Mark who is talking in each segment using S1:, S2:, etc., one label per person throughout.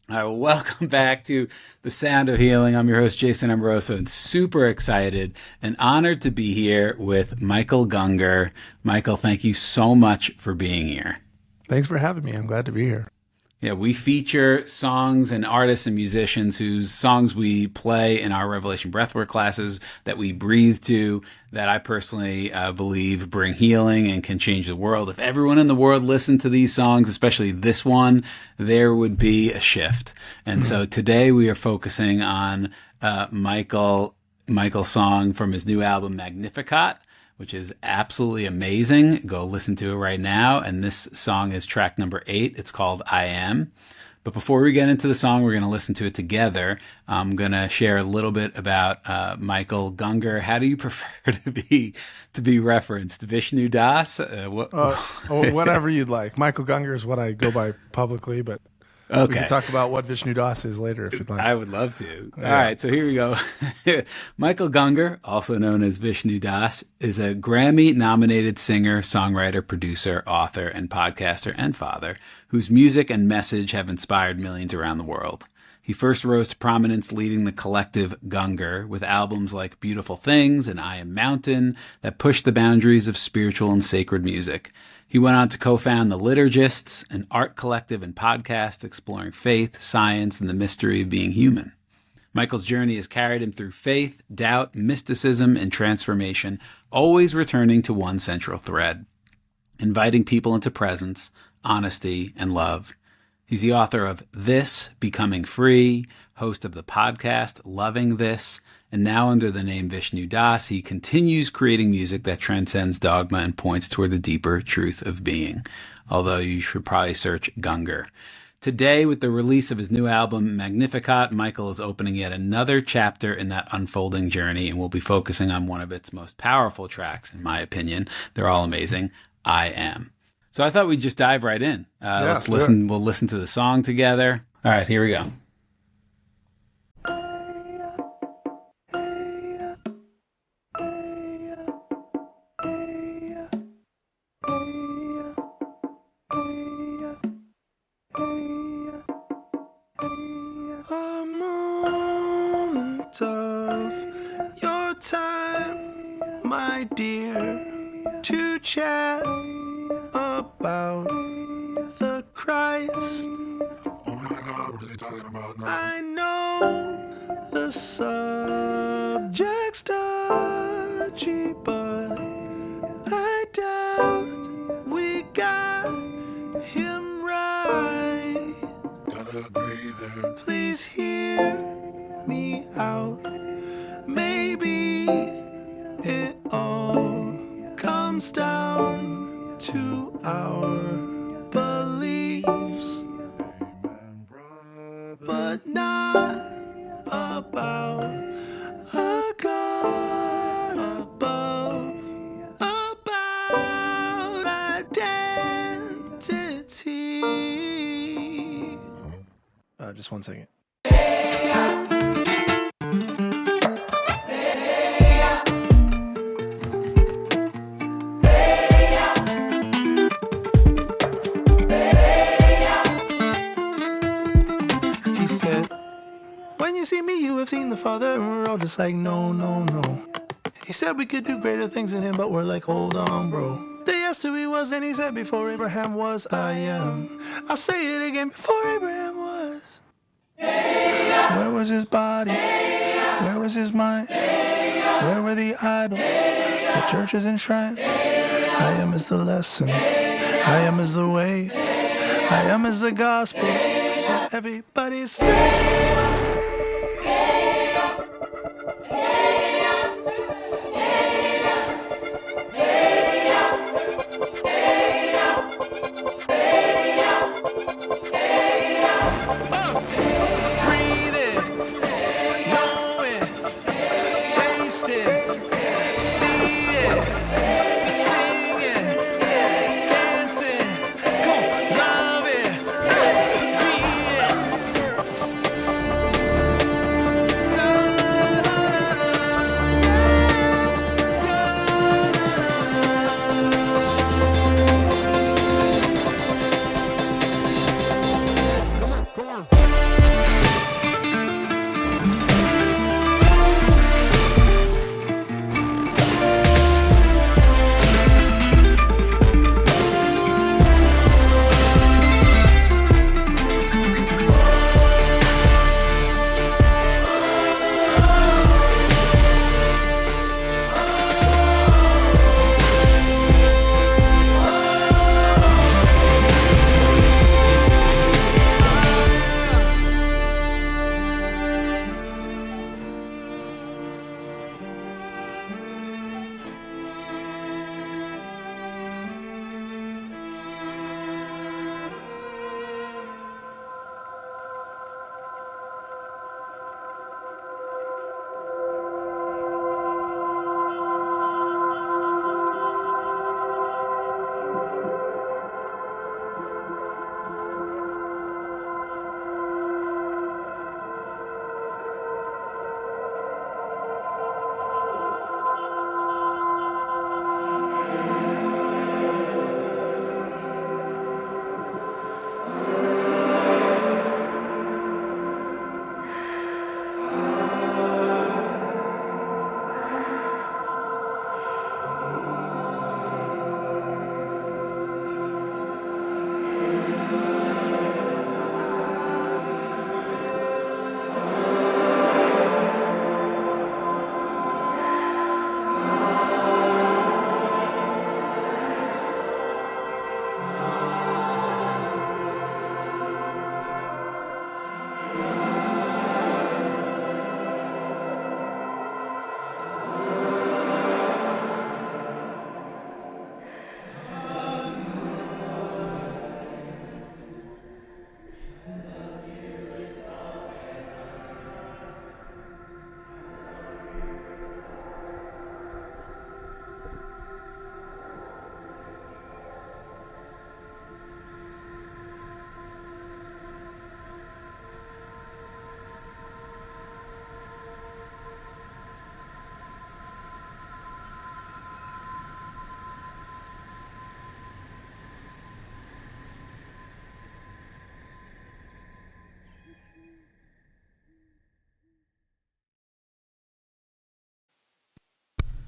S1: Welcome back to The Sound of Healing. I'm your host, Jason Amoroso, and super excited and honored to be here with Michael Gungor. Michael, thank you so much for being here.
S2: Thanks for having me. I'm glad to be here.
S1: Yeah, we feature songs and artists and musicians whose songs we play in our Revelation Breathwork classes, that we breathe to, that I personally believe bring healing and can change the world. If everyone in the world listened to these songs, especially this one, there would be a shift. And so today we are focusing on Michael's song from his new album, Magnificat, which is absolutely amazing. Go listen to it right now. And this song is track number 8. It's called I Am. But before we get into the song, we're going to listen to it together. I'm going to share a little bit about Michael Gungor. How do you prefer to be referenced? Vishnu Das?
S2: Whatever you'd like. Michael Gungor is what I go by publicly, but we can talk about what Vishnu Das is later if you'd like.
S1: I would love to. Yeah. All right, so here we go. Michael Gungor, also known as Vishnu Das, is a Grammy-nominated singer, songwriter, producer, author, and podcaster and father whose music and message have inspired millions around the world. He first rose to prominence leading the collective Gungor with albums like Beautiful Things and I Am Mountain that pushed the boundaries of spiritual and sacred music. He went on to co-found The Liturgists, an art collective and podcast exploring faith, science, and the mystery of being human. Michael's journey has carried him through faith, doubt, mysticism, and transformation, always returning to one central thread, inviting people into presence, honesty, and love. He's the author of This, Becoming Free, host of the podcast Loving This, and now under the name Vishnu Das, he continues creating music that transcends dogma and points toward the deeper truth of being, although you should probably search Gungor. Today, with the release of his new album, Magnificat, Michael is opening yet another chapter in that unfolding journey, and we'll be focusing on one of its most powerful tracks, in my opinion. They're all amazing, I Am. So I thought we'd just dive right in. Let's listen. We'll listen to the song together. All right, here we go.
S3: A moment of your time, my dear, to chat about the Christ.
S4: Oh my God, what is he talking about now?
S3: I know the subject's dodgy, but I doubt we got him right.
S4: Gotta agree there.
S3: Please hear me out. Maybe it all comes down to our beliefs,
S4: Amen, brother.
S3: but not about a God above, about identity. Just 1 second. He said, when you see me, you have seen the Father. And we're all just like, no, no, no. He said we could do greater things in him, but we're like, hold on, bro. The yes to he was, and he said, before Abraham was, I am. I'll say it again, before Abraham was. Where was his body? Where was his mind? Where were the idols? The churches and shrines? I am is the lesson. I am is the way. I am is the gospel. So everybody say.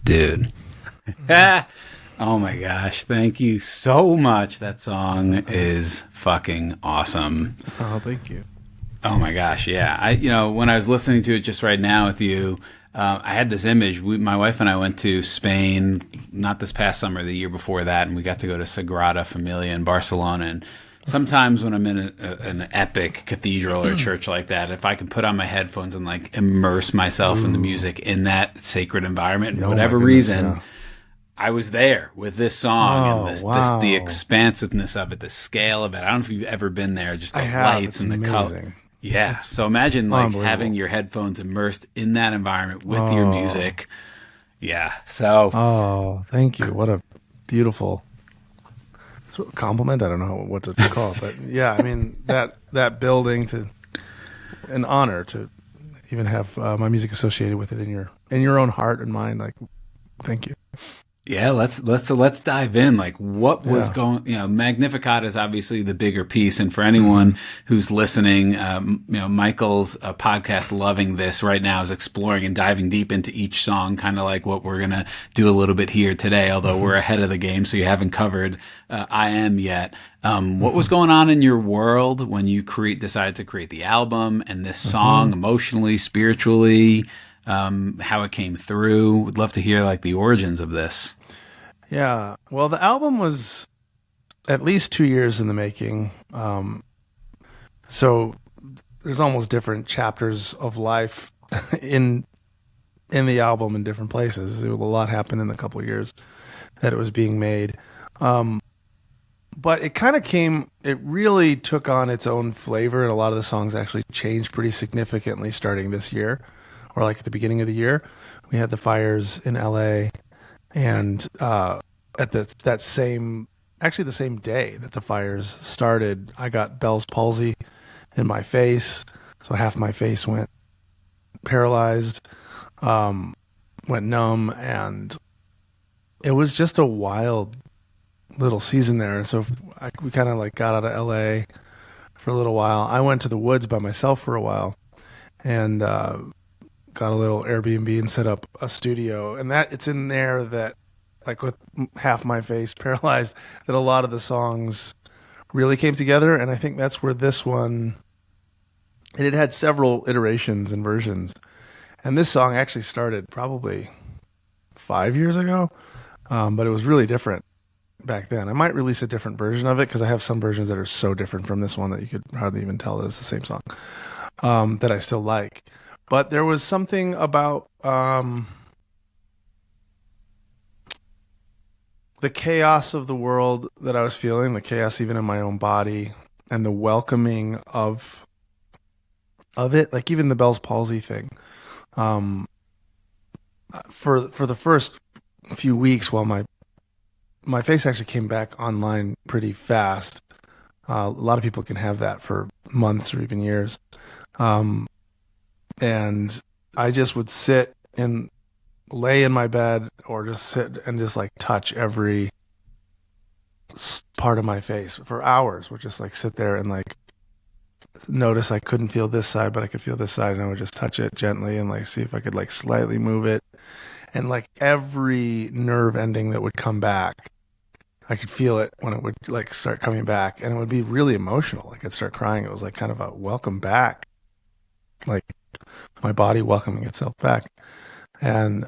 S1: Dude. Oh my gosh. Thank you so much. That song is fucking awesome.
S2: Oh, thank you.
S1: Oh my gosh. Yeah. When I was listening to it just right now with you, I had this image. My wife and I went to Spain, not this past summer, the year before that, and we got to go to Sagrada Família in Barcelona. And sometimes when I'm in an epic cathedral or church like that, if I can put on my headphones and like immerse myself in the music in that sacred environment, for whatever reason, I was there with this song and the expansiveness of it, the scale of it. I don't know if you've ever been there, just the lights and the color. Yeah. So imagine like having your headphones immersed in that environment with your music. Yeah. So.
S2: Oh, thank you. What a beautiful compliment. I don't know what to call it, but yeah, I mean that building an honor to even have my music associated with it in your own heart and mind. Like, thank you.
S1: Yeah, let's dive in. Like, what was going? Magnificat is obviously the bigger piece, and for anyone who's listening, Michael's podcast, Loving This, right now is exploring and diving deep into each song, kind of like what we're gonna do a little bit here today. Although we're ahead of the game, so you haven't covered I Am yet. What was going on in your world when you decided to create the album and this song, emotionally, spiritually? How it came through? Would love to hear like the origins of this.
S2: Yeah, well, the album was at least 2 years in the making. So there's almost different chapters of life in the album in different places. A lot happened in the couple of years that it was being made. But it kind of it really took on its own flavor, and a lot of the songs actually changed pretty significantly starting this year, or like at the beginning of the year. We had the fires in LA, and at the same day that the fires started, I got Bell's palsy in my face, so half my face went paralyzed, went numb, and it was just a wild little season there. And so we kind of like got out of LA for a little while. I went to the woods by myself for a while, and got a little Airbnb and set up a studio. And it's in there that, like, with half my face paralyzed, that a lot of the songs really came together. And I think that's where this one, and it had several iterations and versions. And this song actually started probably 5 years ago, but it was really different back then. I might release a different version of it because I have some versions that are so different from this one that you could hardly even tell that it's the same song, that I still like. But there was something about the chaos of the world that I was feeling, the chaos even in my own body, and the welcoming of it, like even the Bell's palsy thing. For the first few weeks, while my face actually came back online pretty fast. A lot of people can have that for months or even years. And I just would sit and lay in my bed, or just sit and just like touch every part of my face for hours. Would just like sit there and like notice I couldn't feel this side, but I could feel this side, and I would just touch it gently and like see if I could like slightly move it. And like every nerve ending that would come back, I could feel it when it would like start coming back, and it would be really emotional. Like I'd start crying. It was like kind of a welcome back, like my body welcoming itself back. And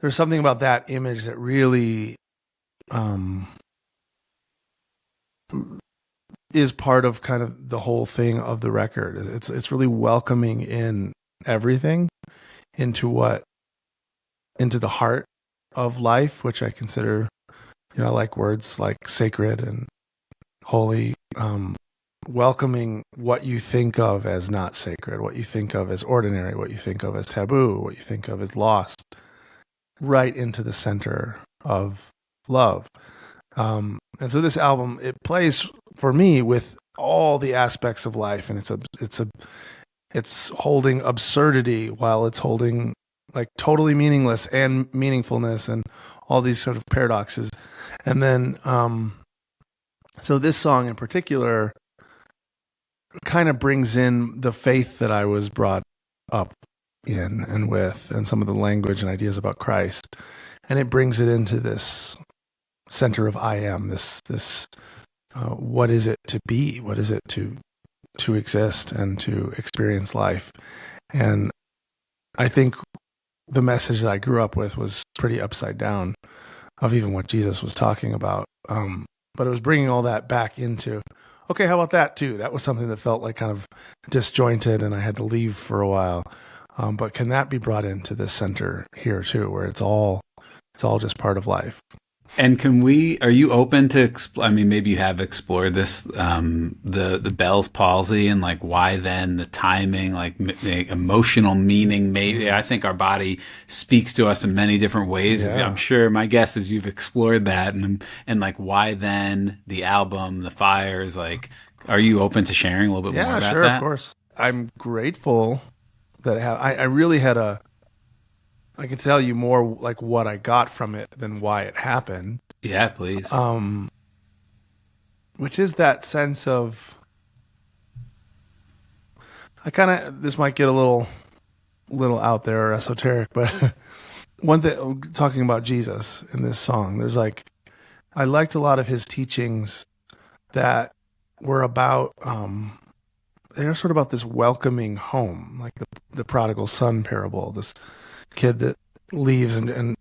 S2: there's something about that image that really is part of kind of the whole thing of the record. It's really welcoming in everything into the heart of life, which I consider, I like words like sacred and holy, welcoming what you think of as not sacred, what you think of as ordinary, what you think of as taboo, what you think of as lost, right into the center of love. And so this album, it plays for me with all the aspects of life, and it's holding absurdity while it's holding like totally meaningless and meaningfulness and all these sort of paradoxes. And then, so this song in particular kind of brings in the faith that I was brought up in and with, and some of the language and ideas about Christ. And it brings it into this center of I am, this what is it to be? What is it to exist and to experience life? And I think the message that I grew up with was pretty upside down of even what Jesus was talking about. But it was bringing all that back into, okay, how about that too? That was something that felt like kind of disjointed and I had to leave for a while. But can that be brought into this center here too, where it's all just part of life?
S1: And are you open to, maybe you have explored this, the Bell's palsy and like why then the timing, like the emotional meaning, maybe. I think our body speaks to us in many different ways.
S2: Yeah.
S1: I'm sure my guess is you've explored that and like why then the album, the fires, like, are you open to sharing a little bit more about that?
S2: Yeah, sure, of course. I'm grateful that I really had I can tell you more like what I got from it than why it happened.
S1: Yeah, please.
S2: Which is that sense of, this might get a little out there or esoteric, but one thing, talking about Jesus in this song, there's like, I liked a lot of his teachings that were about, they're sort of about this welcoming home, like the prodigal son parable, this kid that leaves and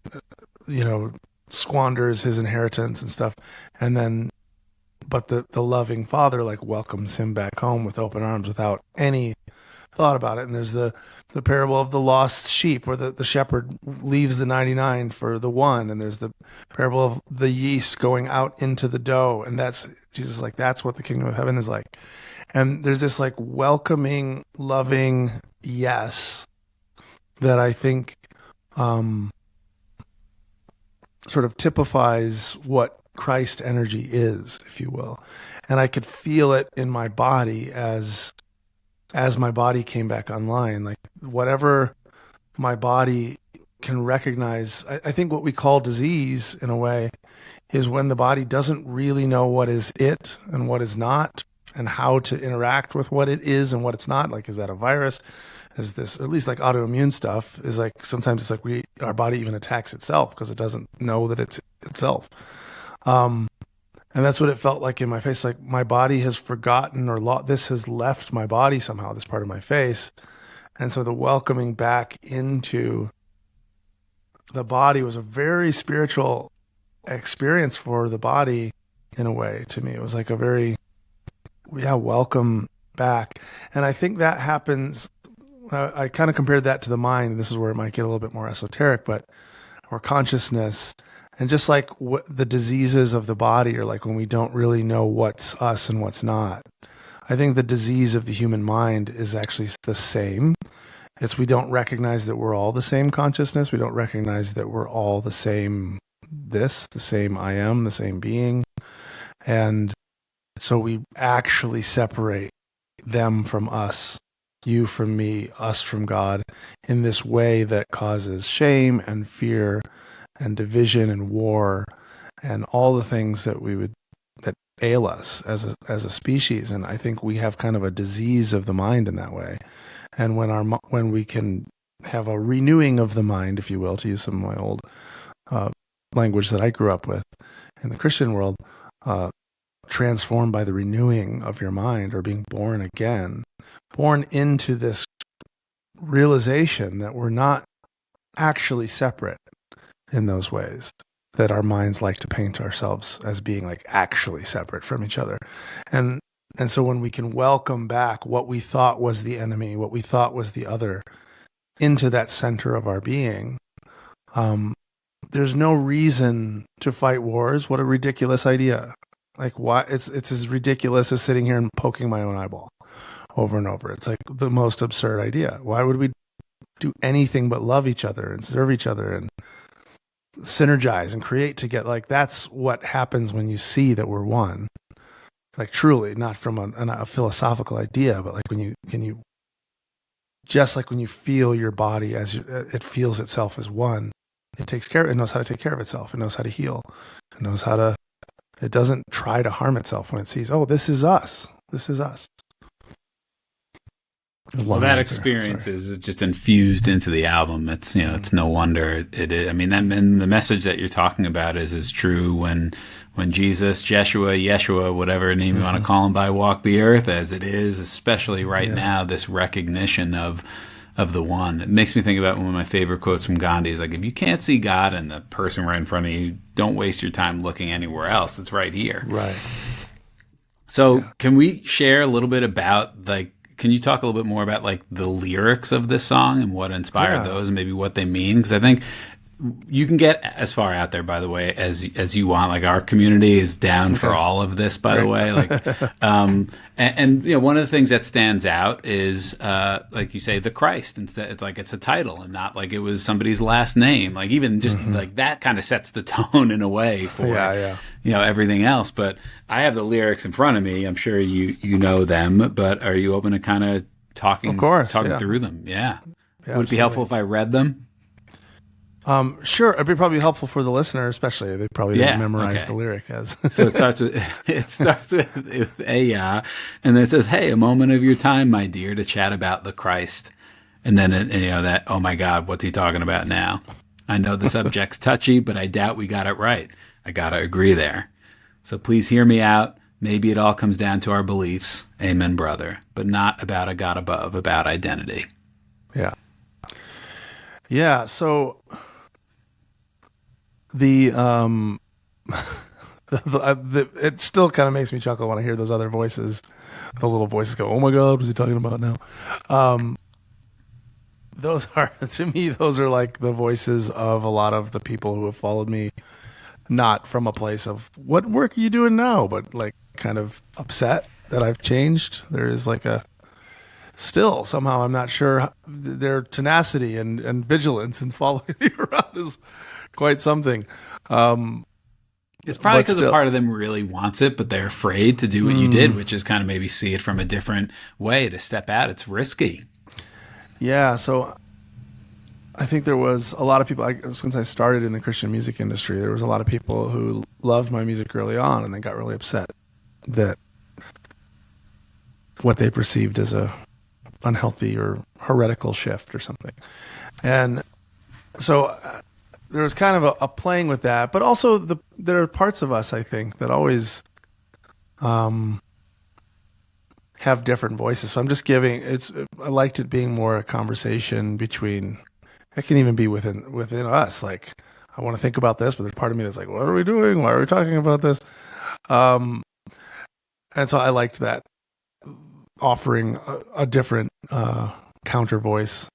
S2: squanders his inheritance and stuff, and then but the loving father like welcomes him back home with open arms without any thought about it. And there's the parable of the lost sheep where the shepherd leaves the 99 for the one, and there's the parable of the yeast going out into the dough, and that's Jesus like, that's what the kingdom of heaven is like. And there's this like welcoming, loving yes that I think sort of typifies what Christ energy is, if you will. And I could feel it in my body as my body came back online. Like whatever my body can recognize, I think what we call disease in a way is when the body doesn't really know what is it and what is not and how to interact with what it is and what it's not. Like, is that a virus? Is this, or at least like autoimmune stuff is like, sometimes it's like our body even attacks itself because it doesn't know that it's itself. And that's what it felt like in my face. Like my body has forgotten this has left my body somehow, this part of my face. And so the welcoming back into the body was a very spiritual experience for the body in a way to me. It was like a very, welcome back. And I think that happens, I kind of compared that to the mind. This is where it might get a little bit more esoteric, but or consciousness. And just like the diseases of the body are like when we don't really know what's us and what's not. I think the disease of the human mind is actually the same. It's we don't recognize that we're all the same consciousness. We don't recognize that we're all the same the same I am, the same being. And so we actually separate them from us, you from me, us from God, in this way that causes shame and fear and division and war and all the things that that ail us as a species. And I think we have kind of a disease of the mind in that way. And when we can have a renewing of the mind, if you will, to use some of my old language that I grew up with in the Christian world, transformed by the renewing of your mind or being born again, born into this realization that we're not actually separate in those ways that our minds like to paint ourselves as being like actually separate from each other. And And so when we can welcome back what we thought was the enemy, what we thought was the other, into that center of our being, there's no reason to fight wars. What a ridiculous idea. Like, why? It's as ridiculous as sitting here and poking my own eyeball over and over. It's like the most absurd idea. Why would we do anything but love each other and serve each other and synergize and create together? Like, that's what happens when you see that we're one. Like, truly, not from a philosophical idea, but like when you just like when you feel your body as it feels itself as one, it knows how to take care of itself. It knows how to heal. It doesn't try to harm itself when it sees, oh, this is us. This is us.
S1: Well, that experience is just infused into the album. It's, it's no wonder it is. I mean, and the message that you're talking about is true when Jesus, Yeshua, whatever name you want to call him by, walked the earth, as it is, especially right now, this recognition of the one. It makes me think about one of my favorite quotes from Gandhi is like, if you can't see God in the person right in front of you, don't waste your time looking anywhere else. It's right here.
S2: Right.
S1: So can we share a little bit about, can you talk a little bit more about the lyrics of this song and what inspired those and maybe what they mean? Because I think you can get as far out there, by the way, as you want. Like, our community is down for all of this, by the way. And one of the things that stands out is, like you say, the Christ. Instead, it's a title and not like it was somebody's last name. Like, even just like that kind of sets the tone in a way for everything else. But I have the lyrics in front of me. I'm sure you know them. But are you open to kind of talking through them? Yeah. Would it be helpful if I read them?
S2: Sure. It'd be probably helpful for the listener, especially. They probably didn't memorize the lyric as.
S1: So it starts with a and then it says, "Hey, a moment of your time, my dear, to chat about the Christ." And then that, oh my God, what's he talking about now? I know the subject's touchy, but I doubt we got it right. I gotta agree there. So please hear me out. Maybe it all comes down to our beliefs. Amen, brother. But not about a God above, about identity.
S2: Yeah. Yeah. So. It still kind of makes me chuckle when I hear those other voices. The little voices go, "Oh my God, what is he talking about now?" Those are like the voices of a lot of the people who have followed me, not from a place of what work are you doing now, but like kind of upset that I've changed. There is still somehow, I'm not sure, their tenacity and vigilance and following me around is quite something.
S1: It's probably because a part of them really wants it, but they're afraid to do what you did, which is kind of maybe see it from a different way, to step out. It's risky.
S2: Yeah. So I think there was a lot of people, since I started in the Christian music industry, there was a lot of people who loved my music early on and they got really upset that what they perceived as a unhealthy or heretical shift or something. And so there was kind of a playing with that, but also there are parts of us, I think, that always have different voices. So I'm just I liked it being more a conversation between, it can even be within us. Like, I want to think about this, but there's part of me that's like, what are we doing? Why are we talking about this? And so I liked that, offering a different counter voice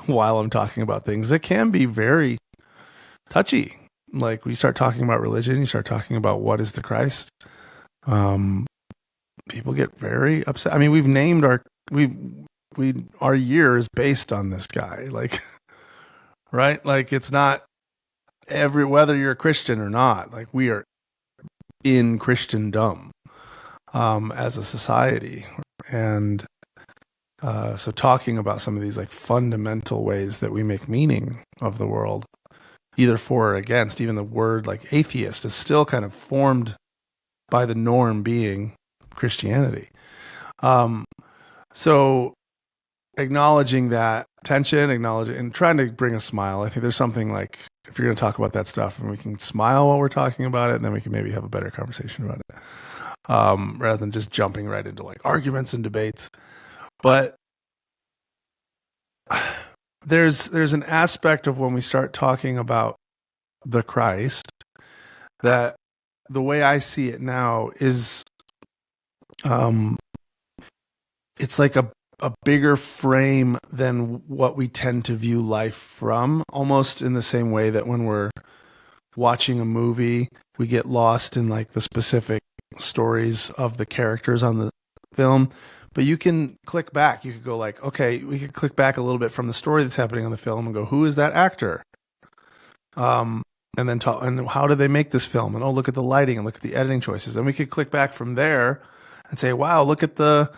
S2: while I'm talking about things that can be very touchy. Like, we start talking about religion, you start talking about what is the Christ. People get very upset. I mean, we've named our year is based on this guy. Like, right? Like, it's not whether you're a Christian or not. Like, we are in Christendom as a society. And so talking about some of these fundamental ways that we make meaning of the world, either for or against, even the word atheist is still kind of formed by the norm being Christianity. So acknowledging that tension, and trying to bring a smile. I think there's something if you're going to talk about that stuff and we can smile while we're talking about it, and then we can maybe have a better conversation about it. Rather than just jumping right into arguments and debates. But there's an aspect of when we start talking about the Christ that the way I see it now is it's like a bigger frame than what we tend to view life from, almost in the same way that when we're watching a movie, we get lost in like the specific stories of the characters on the film. But you can click back. You could go like, okay, we could click back a little bit from the story that's happening on the film and go, who is that actor? And then talk, and how did they make this film? And look at the lighting and look at the editing choices. And we could click back from there and say, wow, look at the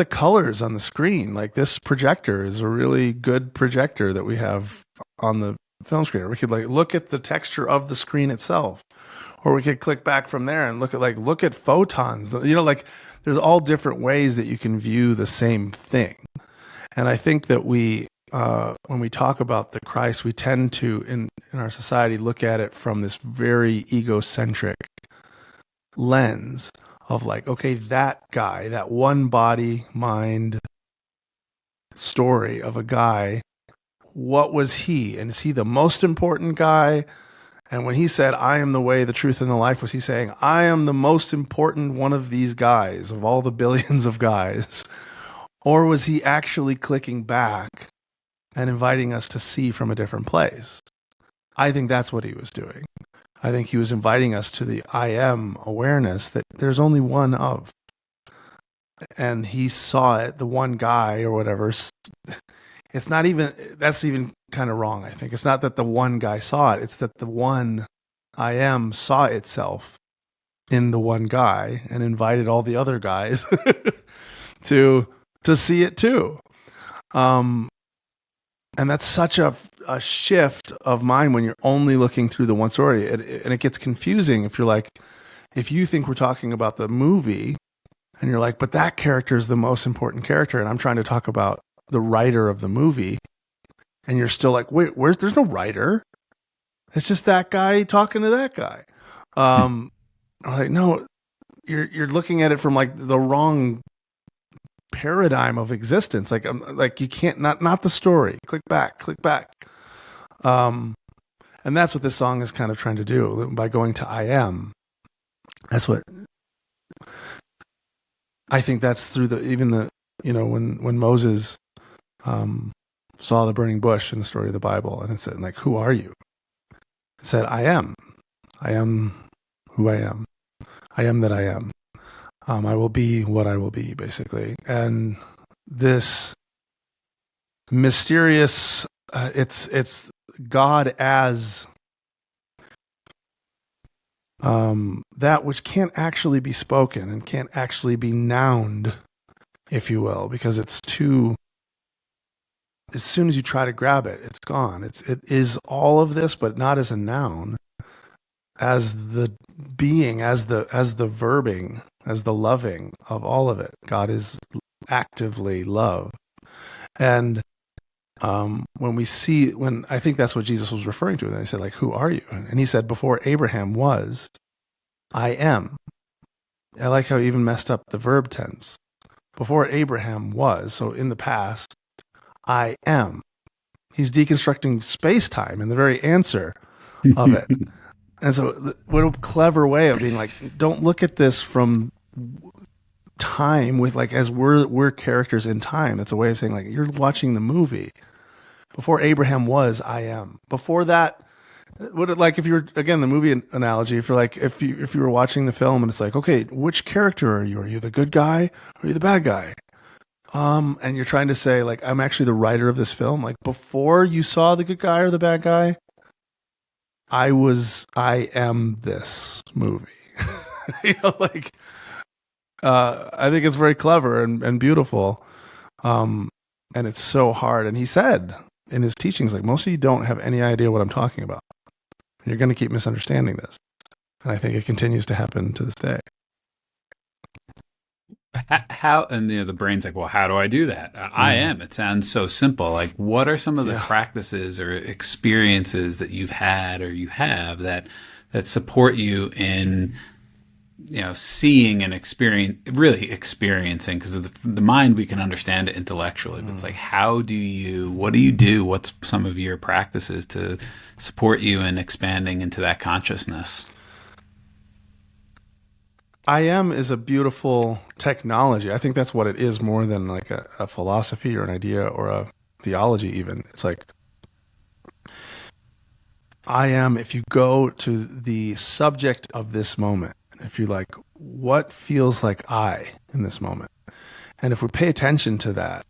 S2: colors on the screen. Like, this projector is a really good projector that we have on the film screen. Or we could like look at the texture of the screen itself. Or we could click back from there and look at photons. Like there's all different ways that you can view the same thing. And I think that when we talk about the Christ, we tend to, in our society, look at it from this very egocentric lens of like, okay, that guy, that one body, mind story of a guy, what was he? And is he the most important guy? And when he said, I am the way, the truth, and the life, was he saying, I am the most important one of these guys, of all the billions of guys? Or was he actually clicking back and inviting us to see from a different place? I think that's what he was doing. I think he was inviting us to the I am awareness that there's only one of. And he saw it, the one guy or whatever. It's not even, that's even kind of wrong, I think. It's not that the one guy saw it. It's that the one I am saw itself in the one guy and invited all the other guys to see it too. And that's such a shift of mind when you're only looking through the one story. And it gets confusing if you think we're talking about the movie and you're like, but that character is the most important character. And I'm trying to talk about the writer of the movie. And you're still like, wait, there's no writer. It's just that guy talking to that guy. I'm like, no, you're looking at it from like the wrong paradigm of existence. Like you can't, not the story. Click back. And that's what this song is kind of trying to do by going to I am. That's what I think. That's through when Moses saw the burning bush in the story of the Bible, and it said like, who are you? It said, I am who I am. I am that I am. I will be what I will be, basically. And this mysterious, it's God as that which can't actually be spoken and can't actually be nouned, if you will, because it's too, as soon as you try to grab it, it's gone. It is all of this, but not as a noun, as the being, as the verbing, as the loving of all of it. God is actively love. And when I think that's what Jesus was referring to, and they said like, who are you? And he said, before Abraham was, I am. I like how he even messed up the verb tense. Before Abraham was, so in the past, I am. He's deconstructing space-time in the very answer of it. And so what a clever way of being like, don't look at this from time with like, as we're characters in time. It's a way of saying like, you're watching the movie. Before Abraham was, I am. Before that, like if you're, again, the movie analogy, if you're like, if you were watching the film and it's like, okay, which character are you? Are you the good guy or are you the bad guy? And you're trying to say like, I'm actually the writer of this film. Like before you saw the good guy or the bad guy, I am this movie. I think it's very clever and beautiful. And it's so hard. And he said in his teachings, like, most of you don't have any idea what I'm talking about. And you're going to keep misunderstanding this. And I think it continues to happen to this day.
S1: How, and the brain's like, well, how do I do that? I am. It sounds so simple. Like, what are some of the practices or experiences that you've had or you have that support you in, seeing and experiencing? Because of the mind, we can understand it intellectually, but it's like, what do you do? What's some of your practices to support you in expanding into that consciousness?
S2: I am is a beautiful technology. I think that's what it is more than like a philosophy or an idea or a theology even. It's like I am, if you go to the subject of this moment, if you like, what feels like I in this moment? And if we pay attention to that,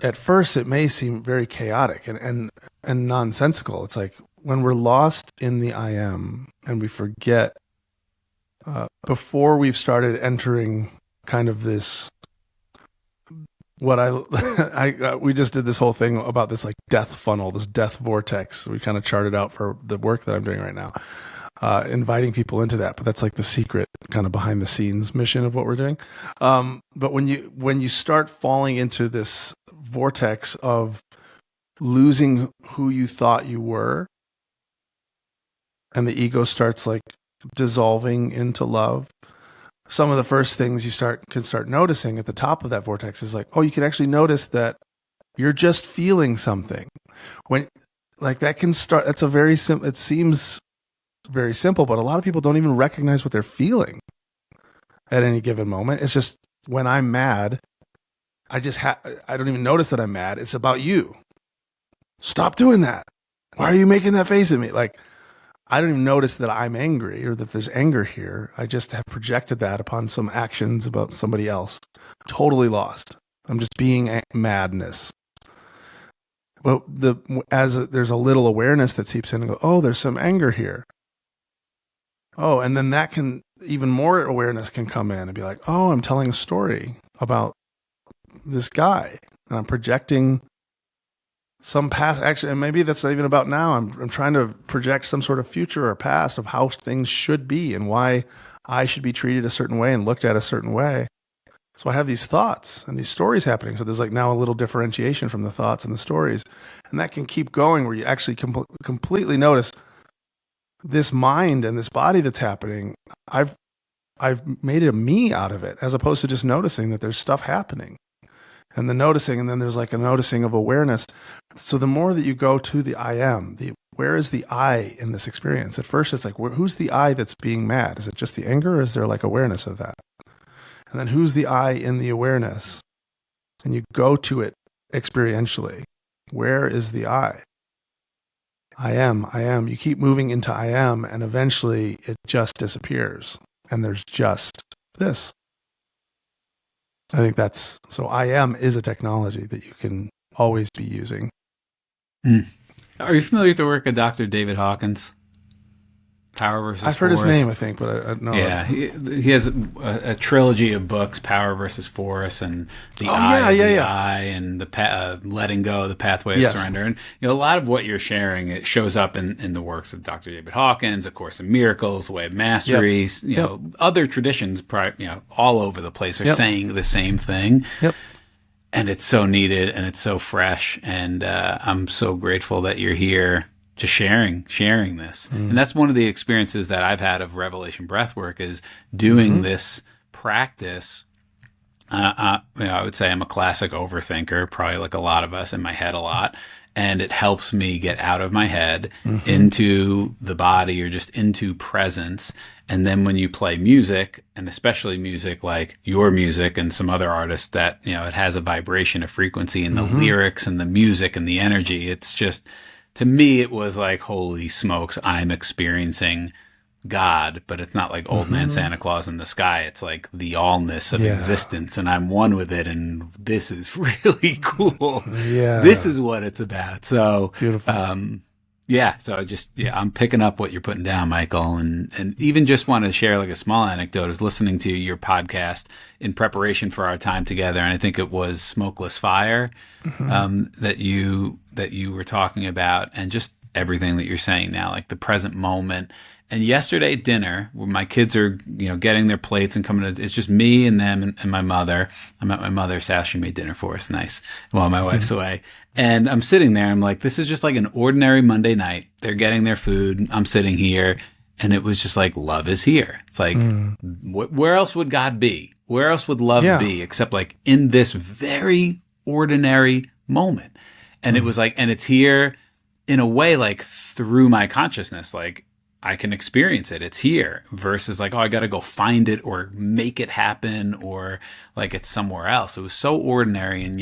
S2: at first it may seem very chaotic and nonsensical. It's like when we're lost in the I am and we forget before we've started entering kind of this, what we just did this whole thing about this like death funnel, this death vortex. We kind of charted out for the work that I'm doing right now, inviting people into that. But that's like the secret kind of behind the scenes mission of what we're doing. But when you start falling into this vortex of losing who you thought you were, and the ego starts like dissolving into love, some of the first things you can start noticing at the top of that vortex is like, oh, you can actually notice that you're just feeling something. When like that can start, that's a very simple, it seems very simple, but a lot of people don't even recognize what they're feeling at any given moment. It's just when I'm mad, I don't even notice that I'm mad. It's about you. Stop doing that. Why are you making that face at me? Like, I don't even notice that I'm angry or that there's anger here. I just have projected that upon some actions about somebody else. Totally lost. I'm just being madness. Well, there's a little awareness that seeps in and go, oh, there's some anger here. Oh, and then that can, even more awareness can come in and be like, oh, I'm telling a story about this guy. And I'm projecting some past action, and maybe that's not even about now. I'm trying to project some sort of future or past of how things should be and why I should be treated a certain way and looked at a certain way. So I have these thoughts and these stories happening. So there's like now a little differentiation from the thoughts and the stories, and that can keep going where you actually completely notice this mind and this body that's happening. I've made a me out of it, as opposed to just noticing that there's stuff happening. And the noticing, and then there's like a noticing of awareness. So the more that you go to the I am, where is the I in this experience? At first it's like, who's the I that's being mad? Is it just the anger, or is there like awareness of that? And then who's the I in the awareness? And you go to it experientially. Where is the I? I am. You keep moving into I am, and eventually it just disappears. And there's just this. I think so I am is a technology that you can always be using.
S1: Are you familiar with the work of Dr. David Hawkins? Power versus Force.
S2: I've heard his name, I think, but I know.
S1: Yeah, he has a trilogy of books, Power versus Force, and the I and the letting go, the pathway of surrender. And a lot of what you're sharing, it shows up in the works of Dr. David Hawkins, A Course in Miracles, Way of Mastery. Other traditions, all over the place are saying the same thing. Yep. And it's so needed, and it's so fresh, and I'm so grateful that you're here. Just sharing this. And that's one of the experiences that I've had of Revelation Breathwork is doing this practice. I would say I'm a classic overthinker, probably like a lot of us, in my head a lot. And it helps me get out of my head into the body, or just into presence. And then when you play music, and especially music like your music and some other artists that, it has a vibration, a frequency in the lyrics and the music and the energy. It's just... To me, it was like, holy smokes, I'm experiencing God, but it's not like old man Santa Claus in the sky. It's like the allness of existence, and I'm one with it, and this is really cool. Yeah. This is what it's about. So, beautiful. I'm picking up what you're putting down, Michael, and even just want to share like a small anecdote. I was listening to your podcast in preparation for our time together, and I think it was Smokeless Fire that you were talking about, and just everything that you're saying now, like the present moment. And yesterday at dinner, where my kids are, getting their plates and coming to, it's just me and them and my mother. I'm at my mother's house. She made dinner for us. Nice. While my wife's away. And I'm sitting there. I'm like, this is just like an ordinary Monday night. They're getting their food. I'm sitting here. And it was just like, love is here. It's like, where else would God be? Where else would love be except like in this very ordinary moment? And it was like, and it's here in a way, like through my consciousness, like, I can experience it. It's here versus like, oh, I got to go find it or make it happen or like it's somewhere else. It was so ordinary and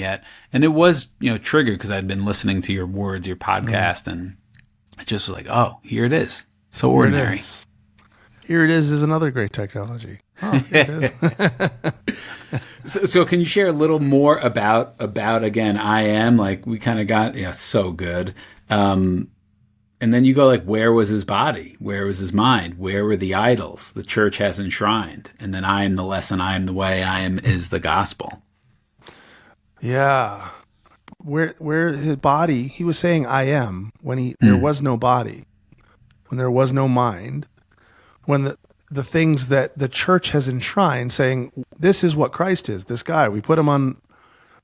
S1: it was, triggered because I'd been listening to your words, your podcast, and I just was like, oh, here it is. So ordinary.
S2: Here it is another great technology. Oh, it is.
S1: So can you share a little more about again, I am, like we kind of got, so good. And then you go like, where was his body? Where was his mind? Where were the idols the church has enshrined? And then I am the lesson, I am the way, I am is the gospel.
S2: Yeah. Where his body, he was saying I am when there was no body, when there was no mind, when the things that the church has enshrined saying, this is what Christ is, this guy. We put him on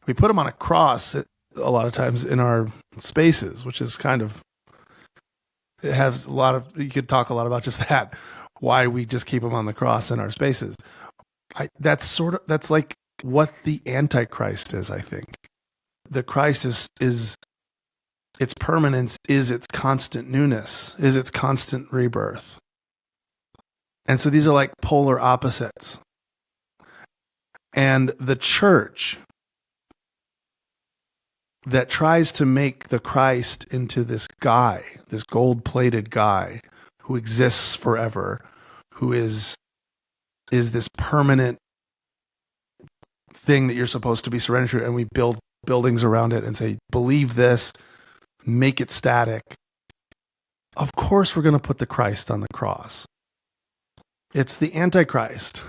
S2: a cross a lot of times in our spaces, which is kind of, it has a lot of, you could talk a lot about just that, why we just keep him on the cross in our spaces. That's like what the Antichrist is, I think. The Christ is its permanence, is its constant newness, is its constant rebirth. And so these are like polar opposites. And the church that tries to make the Christ into this guy, this gold-plated guy who exists forever, who is this permanent thing that you're supposed to be surrendered to, and we build buildings around it and say, believe this, make it static. Of course we're going to put the Christ on the cross. It's the Antichrist.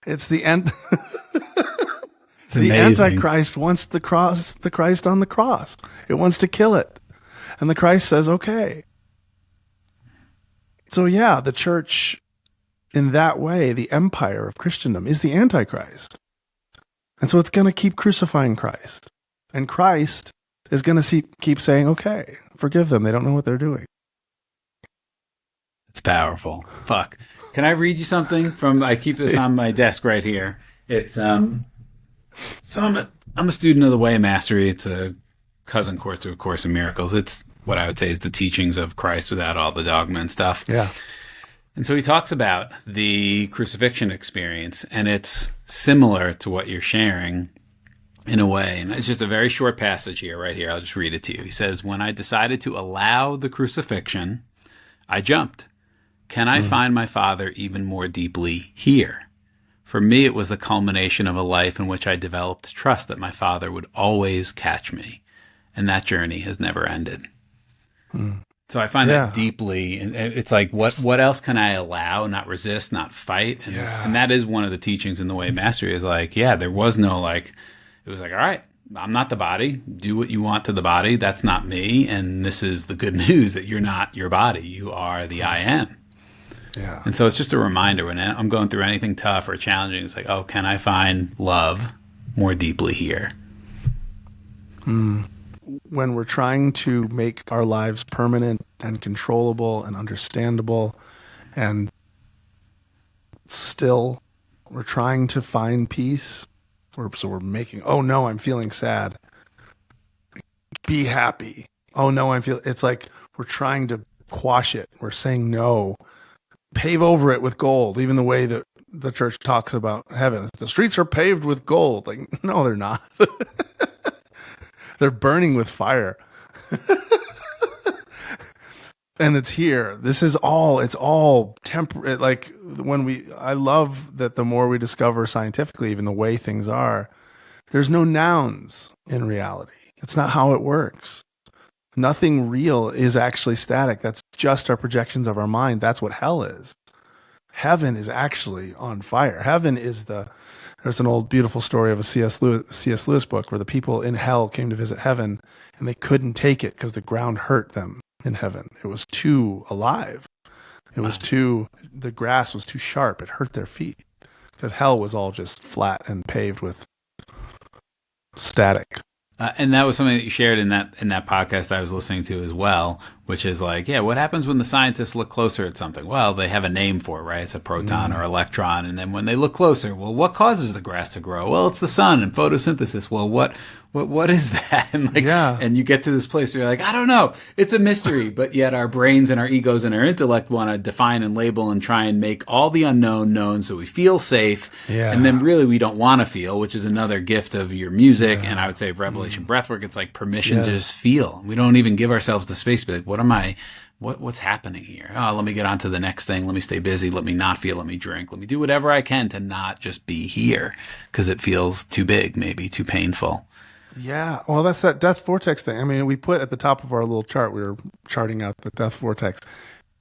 S2: It's the the Antichrist wants the Christ on the cross. It wants to kill it. And the Christ says, okay. So yeah, the church in that way, the empire of Christendom is the Antichrist. And so it's going to keep crucifying Christ. And Christ is going to keep saying, okay, forgive them. They don't know what they're doing.
S1: It's powerful. Fuck. Can I read you something from, I keep this on my desk right here. It's, so I'm a student of the Way of Mastery. It's a cousin course to A Course in Miracles. It's what I would say is the teachings of Christ without all the dogma and stuff.
S2: Yeah.
S1: And so he talks about the crucifixion experience, and it's similar to what you're sharing in a way. And it's just a very short passage here, right here. I'll just read it to you. He says, when I decided to allow the crucifixion, I jumped. Can I find my Father even more deeply here? For me, it was the culmination of a life in which I developed trust that my Father would always catch me. And that journey has never ended. So I find that deeply, it's like, what else can I allow, not resist, not fight? And that is one of the teachings in the Way of Mastery is like, there was no like, it was like, all right, I'm not the body. Do what you want to the body. That's not me. And this is the good news that you're not your body. You are the I am.
S2: Yeah.
S1: And so it's just a reminder when I'm going through anything tough or challenging, it's like, oh, can I find love more deeply here?
S2: When we're trying to make our lives permanent and controllable and understandable and still we're trying to find peace. So we're making, oh no, I'm feeling sad. Be happy. Oh no, it's like we're trying to quash it. We're saying no. Pave over it with gold, even the way that the church talks about heaven. The streets are paved with gold. Like, no, they're not. They're burning with fire. And it's here. It's all temporary. Like I love that the more we discover scientifically, even the way things are, there's no nouns in reality. It's not how it works. Nothing real is actually static. That's just our projections of our mind. That's what hell is. Heaven is actually on fire. Heaven is there's an old beautiful story of a C.S. Lewis book where the people in hell came to visit heaven and they couldn't take it because the ground hurt them in heaven. It was too alive. The grass was too sharp. It hurt their feet because hell was all just flat and paved with static.
S1: And that was something that you shared in that podcast I was listening to as well, which is like, yeah, what happens when the scientists look closer at something? Well, they have a name for it, right? It's a proton or electron. And then when they look closer, well, what causes the grass to grow? Well, it's the sun and photosynthesis. Well, what is that? And like, and you get to this place where you're like, I don't know. It's a mystery. But yet our brains and our egos and our intellect want to define and label and try and make all the unknown known so we feel safe.
S2: Yeah.
S1: And then really we don't want to feel, which is another gift of your music. And I would say of Revelation Breathwork, it's like permission to just feel. We don't even give ourselves the space to be like, what's happening here? Oh, let me get on to the next thing. Let me stay busy. Let me not feel. Let me drink. Let me do whatever I can to not just be here because it feels too big, maybe too painful.
S2: Yeah. Well, that's that death vortex thing. I mean, we put at the top of our little chart, we were charting out the death vortex.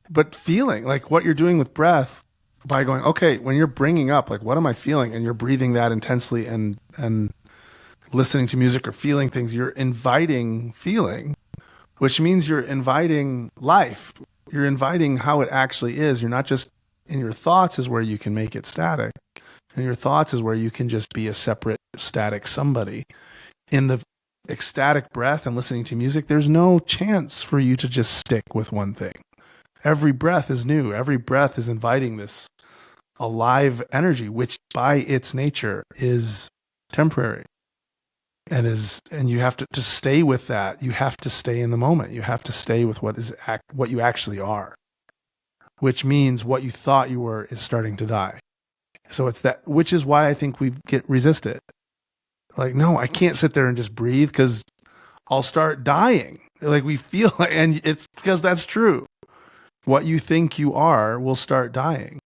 S2: But feeling like what you're doing with breath by going, okay, when you're bringing up, like, what am I feeling? And you're breathing that intensely and listening to music or feeling things, you're inviting feeling, which means you're inviting life. You're inviting how it actually is. You're not just in your thoughts is where you can make it static. And your thoughts is where you can just be a separate static somebody. In the ecstatic breath and listening to music, there's no chance for you to just stick with one thing. Every breath is new. Every breath is inviting this alive energy, which by its nature is temporary. And you have to stay with that. You have to stay in the moment. You have to stay with what you actually are, which means what you thought you were is starting to die. So it's that, which is why I think we get resisted. Like, no, I can't sit there and just breathe because I'll start dying. Like we feel like, and it's because that's true. What you think you are will start dying.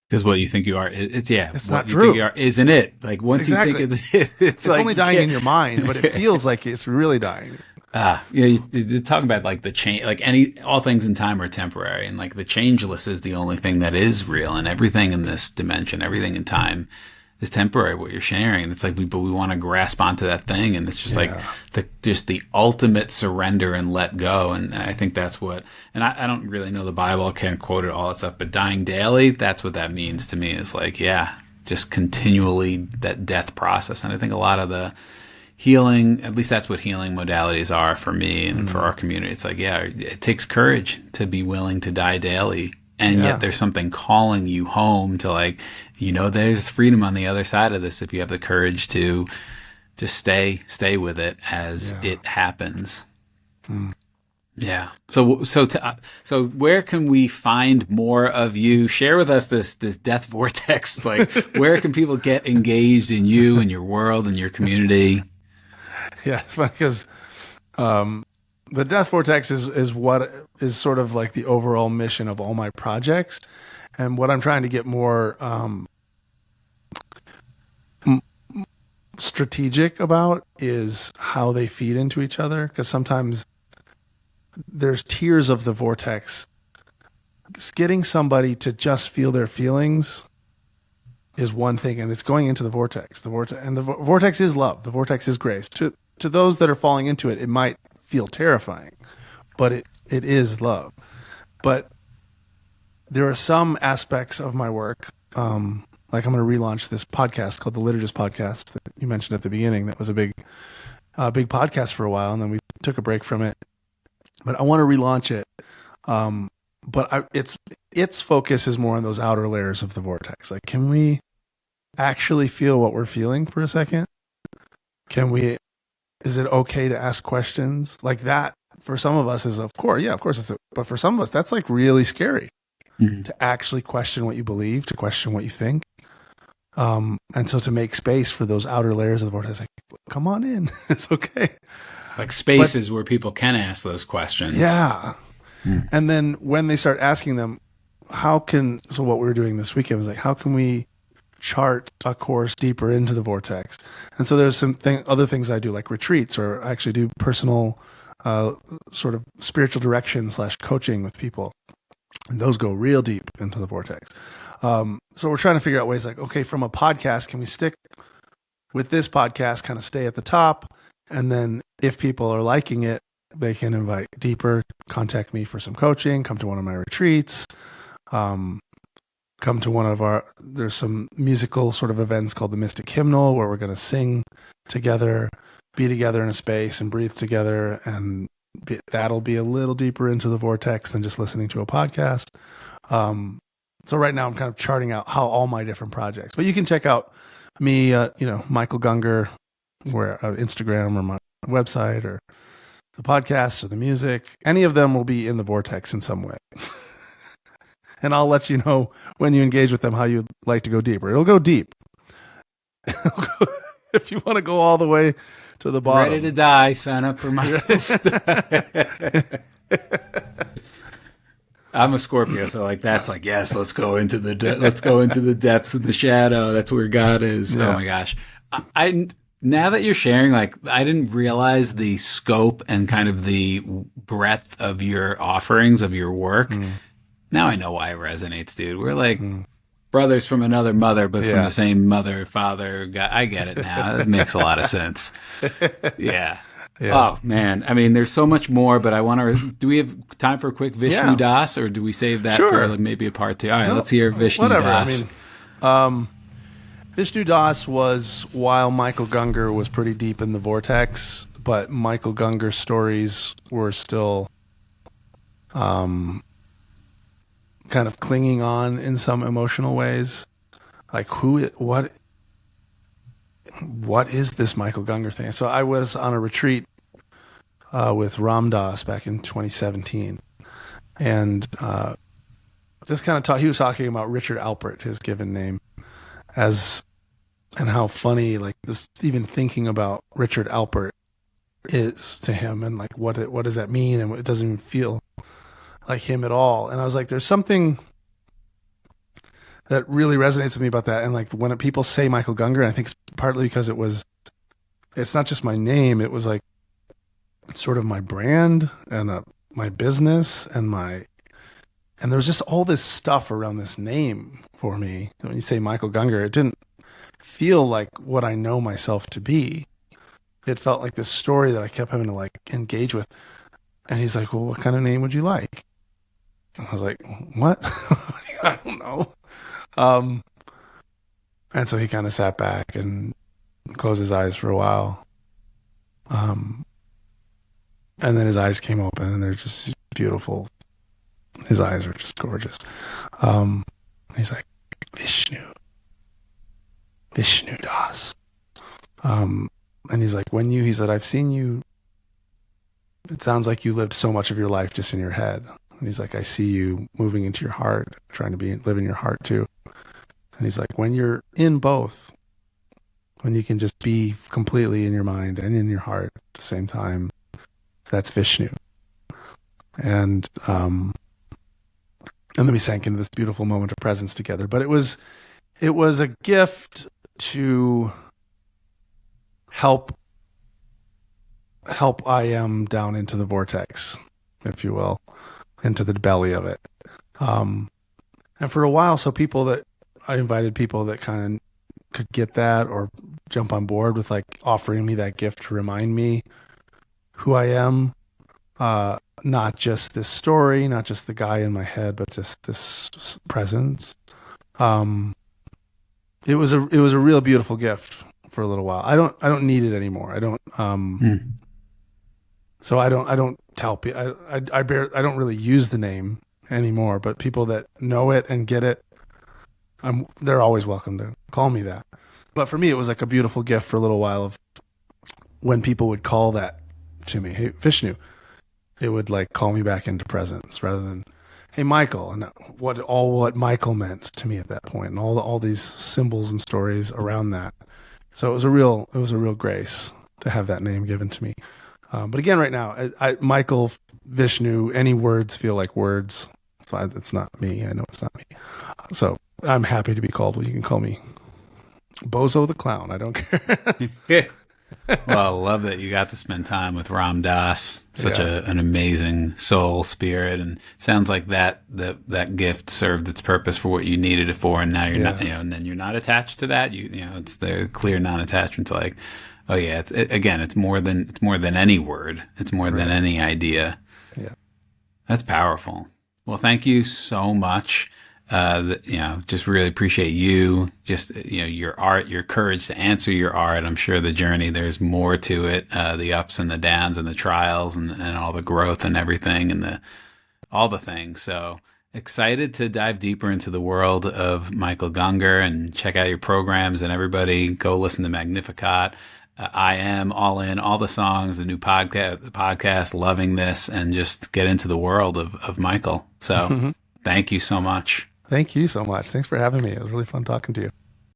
S1: Because what you think you are, it's
S2: not
S1: what
S2: true.
S1: You think you are, isn't it? Like once
S2: Exactly.
S1: you think it's like,
S2: only dying in your mind, but it feels like it's really dying.
S1: You're talking about like the change, like all things in time are temporary, and like the changeless is the only thing that is real, and everything in this dimension, everything in time is temporary. What you're sharing, and it's like we want to grasp onto that thing, and it's just like the ultimate surrender and let go. And I think that's what. And I don't really know the Bible, I can't quote it all that stuff, but dying daily, that's what that means to me. Is like just continually that death process. And I think a lot of the healing, at least that's what healing modalities are for me and for our community. It's like, it takes courage to be willing to die daily. And yet there's something calling you home to like, there's freedom on the other side of this if you have the courage to just stay with it as it happens. Yeah. So where can we find more of you? Share with us this death vortex. Like, where can people get engaged in you and your world and your community?
S2: Yeah, it's funny because the death vortex is what is sort of like the overall mission of all my projects, and what I'm trying to get more strategic about is how they feed into each other, because sometimes there's tiers of the vortex. Getting somebody to just feel their feelings is one thing, and it's going into the vortex. The vortex is love. The vortex is grace. To those that are falling into it, it might feel terrifying, but it is love. But there are some aspects of my work, like I'm going to relaunch this podcast called the Liturgist Podcast that you mentioned at the beginning. That was a big podcast for a while, and then we took a break from it. But I want to relaunch it. But its focus is more on those outer layers of the vortex. Like, can we actually feel what we're feeling for a second? Is it okay to ask questions like that? For some of us is of course but for some of us, that's like really scary to actually question what you believe, to question what you think. And so to make space for those outer layers of the vortex, like, come on in. It's okay.
S1: Like spaces where people can ask those questions.
S2: Yeah. And then when they start asking them, so what we were doing this weekend was like, how can we chart a course deeper into the vortex? And so there's other things I do, like retreats, or I actually do personal sort of spiritual direction / coaching with people. And those go real deep into the vortex. So we're trying to figure out ways like, okay, from a podcast, can we stick with this podcast, kind of stay at the top? And then if people are liking it, they can invite deeper, contact me for some coaching, come to one of my retreats, come to there's some musical sort of events called the Mystic Hymnal, where we're going to sing together, be together in a space and breathe together and that'll be a little deeper into the vortex than just listening to a podcast. So right now I'm kind of charting out how all my different projects, but you can check out me, Michael Gungor, where Instagram or my website or the podcast or the music, any of them will be in the vortex in some way. And I'll let you know when you engage with them how you'd like to go deeper. It'll go deep. If you want to go all the way to the bottom.
S1: Ready to die, sign up for my I'm a Scorpio, so like that's like, yes, let's go into the depths of the shadow. That's where God is. Yeah. Oh my gosh. I now that you're sharing, like, I didn't realize the scope and kind of the breadth of your offerings, of your work. Now I know why it resonates, dude. We're like brothers from another mother, but from the same mother, father. I get it now. It makes a lot of sense. Yeah. Oh, man. I mean, there's so much more, but I want to... Do we have time for a quick Vishnu Das, or do we save that for like maybe a part 2? All right, let's hear Vishnu Das.
S2: I mean, Vishnu Das was while Michael Gungor was pretty deep in the vortex, but Michael Gungor's stories were still kind of clinging on in some emotional ways. Like, what is this Michael Gungor thing? So I was on a retreat with Ram Dass back in 2017, and just kind of he was talking about Richard Alpert, his given name, and how funny, like, this, even thinking about Richard Alpert is to him, and like what does that mean, and it doesn't even feel like him at all. And I was like, there's something that really resonates with me about that. And like when people say Michael Gungor, I think it's partly because it's not just my name. It was like sort of my brand and my business and there was just all this stuff around this name for me. When you say Michael Gungor, it didn't feel like what I know myself to be. It felt like this story that I kept having to like engage with. And he's like, well, what kind of name would you like? And I was like, what? I don't know. And so he kind of sat back and closed his eyes for a while. And then his eyes came open, and they're just beautiful. His eyes are just gorgeous. He's like, Vishnu Das. And he's like, he said, I've seen you. It sounds like you lived so much of your life just in your head. And he's like, I see you moving into your heart, trying to live in your heart too. And he's like, when you're in both, when you can just be completely in your mind and in your heart at the same time, that's Vishnu. And then we sank into this beautiful moment of presence together. But it was a gift to help I am down into the vortex, if you will, into the belly of it. And for a while, so I invited people that kind of could get that or jump on board with like offering me that gift to remind me who I am. Not just this story, not just the guy in my head, but just this presence. It was a real beautiful gift for a little while. I don't need it anymore. I don't. So I don't tell people. I don't really use the name anymore. But people that know it and get it, they're always welcome to call me that. But for me, it was like a beautiful gift for a little while of when people would call that to me, hey, Vishnu. It would like call me back into presence rather than, hey, Michael, and what Michael meant to me at that point, and all these symbols and stories around that. So it was a real grace to have that name given to me. But again, right now, Michael, Vishnu, any words feel like words. So it's not me. I know it's not me. So I'm happy to be called. Well, you can call me Bozo the Clown. I don't care.
S1: Well, I love that you got to spend time with Ram Dass, such an amazing soul, spirit, and sounds like that gift served its purpose for what you needed it for, and now you're not, and then you're not attached to that. It's the clear non-attachment to like, oh yeah, it's more than any word. It's more than any idea.
S2: Yeah,
S1: that's powerful. Well, thank you so much. Just really appreciate you, just, your art, your courage to answer your art. I'm sure the journey, there's more to it, the ups and the downs and the trials and all the growth and everything and all the things. So excited to dive deeper into the world of Michael Gungor and check out your programs, and everybody go listen to Magnificat. I am all in, all the songs, the new podcast, loving this, and just get into the world of Michael. So thank you so much.
S2: Thank you so much. Thanks for having me. It was really fun talking to you.